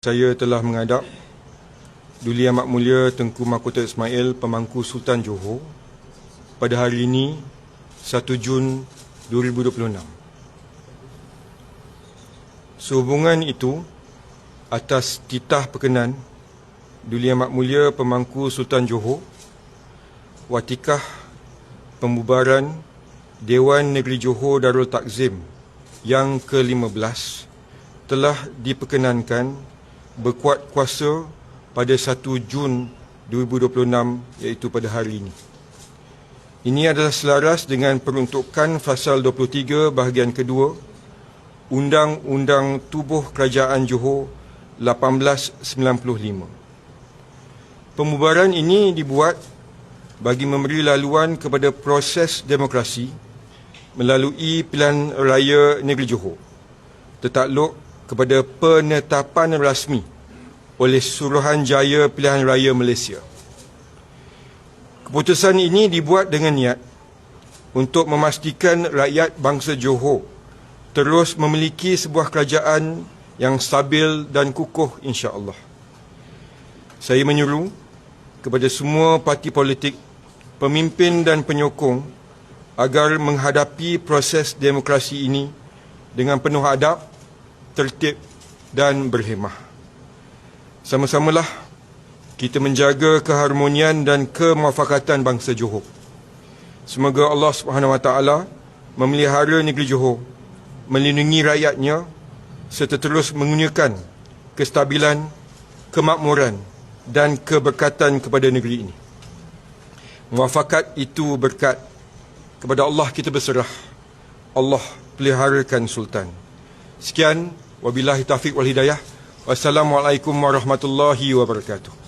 Saya telah menghadap Duli Amat Mulia Tengku Mahkota Ismail, Pemangku Sultan Johor, pada hari ini 1 Jun 2026. Sehubungan itu, atas titah perkenan Duli Amat Mulia Pemangku Sultan Johor, watikah pembubaran Dewan Negeri Johor Darul Takzim yang ke-15 telah diperkenankan berkuat kuasa pada 1 Jun 2026, iaitu pada hari ini. Ini adalah selaras dengan peruntukan Fasal 23 bahagian kedua Undang-Undang Tubuh Kerajaan Johor 1895. Pembubaran ini dibuat bagi memberi laluan kepada proses demokrasi melalui pilihan raya negeri Johor, tertakluk kepada penetapan rasmi oleh Suruhanjaya Pilihan Raya Malaysia. Keputusan ini dibuat dengan niat untuk memastikan rakyat bangsa Johor terus memiliki sebuah kerajaan yang stabil dan kukuh, insya-Allah. Saya menyuruh kepada semua parti politik, pemimpin dan penyokong agar menghadapi proses demokrasi ini dengan penuh adab, tertib dan berhemah. Sama-samalah kita menjaga keharmonian dan kemuafakatan bangsa Johor. Semoga Allah SWT memelihara negeri Johor, melindungi rakyatnya serta terus mengurniakan kestabilan, kemakmuran dan keberkatan kepada negeri ini. Muafakat itu berkat kepada Allah kita berserah. Allah peliharakan Sultan. Sekian, wabillahi taufiq wal hidayah. Wassalamualaikum warahmatullahi wabarakatuh.